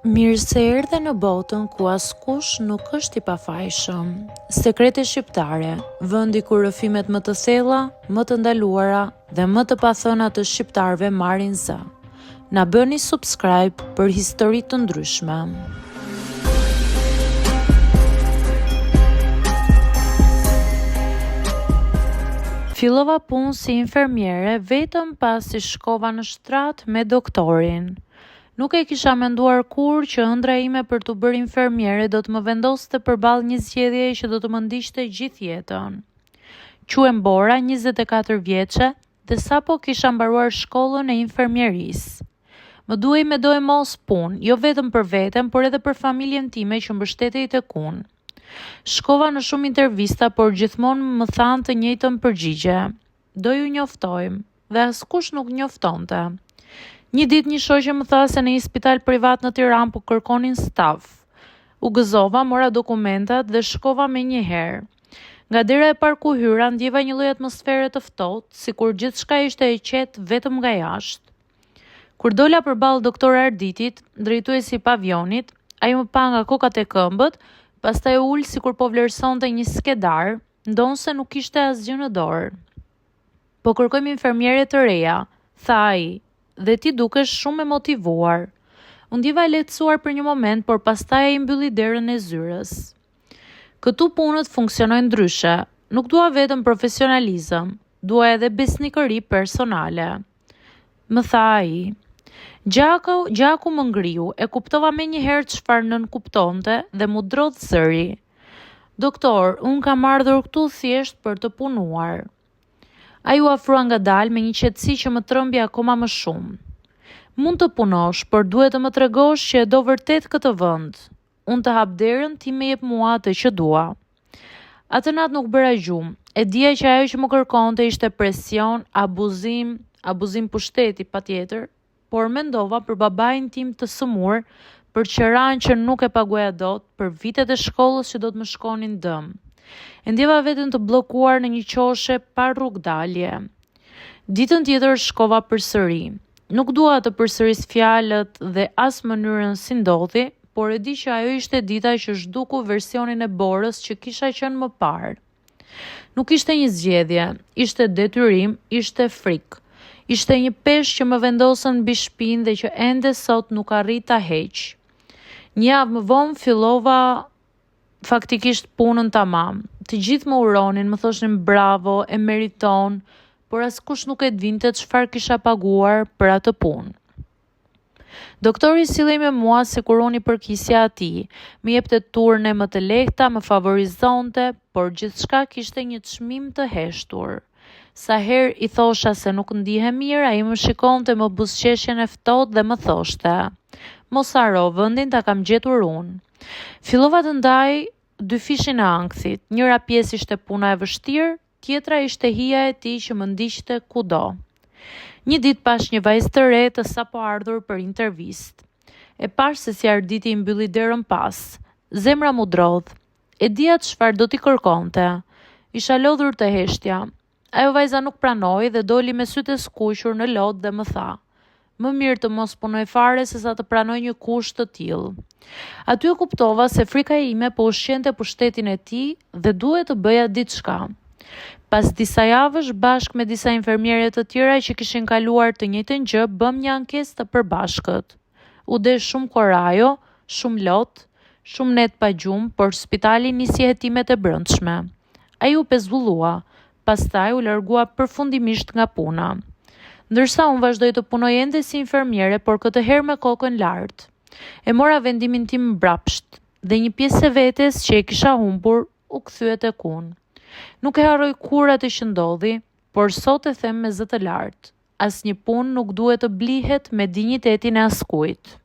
Mirë se erdhe në botën ku askush nuk është i pafajshëm. Sekrete shqiptare, vendi ku rrëfimet më të thella, më të ndaluara dhe më të pathëna të shqiptarëve marrin zë. Na bëni subscribe për histori të ndryshme. Fillova punë si infermiere vetëm pasi shkova në shtrat me doktorin. Nuk e kisha menduar kur që ëndra ime për të bërë infermiere do të më vendoste përballë një zgjedhjeje që do të më ndiqte gjithë jetën. Quhem Bora, 24 vjeçe, dhe sapo kisha mbaruar shkollën e infermierisë. Më duhej me do e mos punë, jo vetëm për veten, por edhe për familjen time që mbështetej tek unë. Shkova në shumë intervista, por gjithmonë më thanë të njëjtën përgjigje. Do ju njoftojmë, dhe askush nuk njoftonte. Një ditë një shoqe më tha se në një spital privat në Tiranë po kërkonin staf. U gëzova, mora dokumentat dhe shkova menjëherë. Nga dera e parë ku hyra, ndjeva një lloj atmosfere të ftohtë, sikur gjithçka ishte e qetë vetëm nga jashtë. Kur dola përballë doktor Arditit, drejtuesi i pavionit, ai më pa nga kokat e këmbët, pastaj u ul sikur po vlerësonte një skedar, ndonse nuk kishte asgjë në dorë. Po kërkojmë infermiere të reja, tha ai. Dhe ti dukesh shumë e motivuar. Unë ndjeva e lehtësuar për një moment, por pastaj ai mbylli derën e zyrës. Këtu punët funksionojnë ndryshe. Nuk dua vetëm profesionalizëm, dua edhe besnikëri personale. Më tha ai. Gjaku më ngriu, e kuptova menjëherë çfarë nën kuptonte dhe mu drodh zëri. Doktor, unë kam ardhur këtu thjesht për të punuar. Ai u afrua ngadalë me një qetësi që më trembi akoma më shumë. Mund të punosh, por duhet të më tregosh që e do vërtet këtë vend. Unë të hap derën, ti më jep mua atë që dua. Atë natë nuk bëra gjumë. E dija që ajo që më kërkonte ishte presion, abuzim pushteti patjetër, por mendova për babain tim të sëmur, për qeran që nuk e paguaja dot, për vitet e shkollës që do të më shkonin dëm. E ndjeva veten të bllokuar në një qoshe pa rrugdalje. Ditën tjetër shkova përsëri. Nuk dua të përsëris fjalët dhe as mënyrën si ndodhi, por e di që ajo ishte dita që zhduku versionin e Borës që kisha qenë më parë. Nuk ishte një zgjedhje, ishte detyrim, ishte frikë. Ishte një peshë që më vendosën mbi shpinë dhe që ende sot nuk arrit ta heq. Një javë më vonë fillova faktikisht punën tamam. Të gjithë më uronin, më thoshin bravo, e meriton, por askush nuk e dinte çfarë kisha paguar për atë punë. Doktori sillej me mua sikur unë i përkisja atij, më jepte turne më të lehta, më favorizonte, por gjithçka kishte një çmim të heshtur. Sa herë i thosha se nuk ndihem mirë, ai më shikonte me buzëqeshjen e ftohtë dhe më thoshte: "Mos haro, vendin ta kam gjetur unë." Fillova të ndaj dy fishin e ankthit. Njëra pjesë ishte puna e vështirë, tjetra ishte hija e tij që më ndiqte kudo. Një ditë pash një vajzë të re të sapo ardhur për intervistë. E pash se si Arditi i mbylli derën pas. Zemra mu drodh. E dija çfarë do t'i kërkonte. Isha lodhur të heshtja. Ajo vajza nuk pranoi dhe doli me sytë e skuqur në lot dhe më tha: "Më mirë të mos punoj fare se sa të pranoj një kusht të tillë." Aty e kuptova se frika ime po ushqente pushtetin e tij dhe duhet të bëja diçka. Pas disa javësh, bashkë me disa infermiere të tjera që kishin kaluar të njëjtën gjë, bëm një ankesë të përbashkët. U desh shumë korajo, shumë lot, shumë net pa gjumë, por spitali nisi hetimet e brendshme. Ai u pezulua, pastaj u largua përfundimisht nga puna. Ndërsa unë vazhdoj të punoj ende si infermiere, por këtë herë me kokën lart. E mora vendimin tim mbrapsht dhe një pjesë e vetes që e kisha humbur u kthye tek unë. Nuk e harroj kur atë që ndodhi, por sot e them me zë të lartë. Asnjë punë nuk duhet të blihet me dinjitetin e askujt.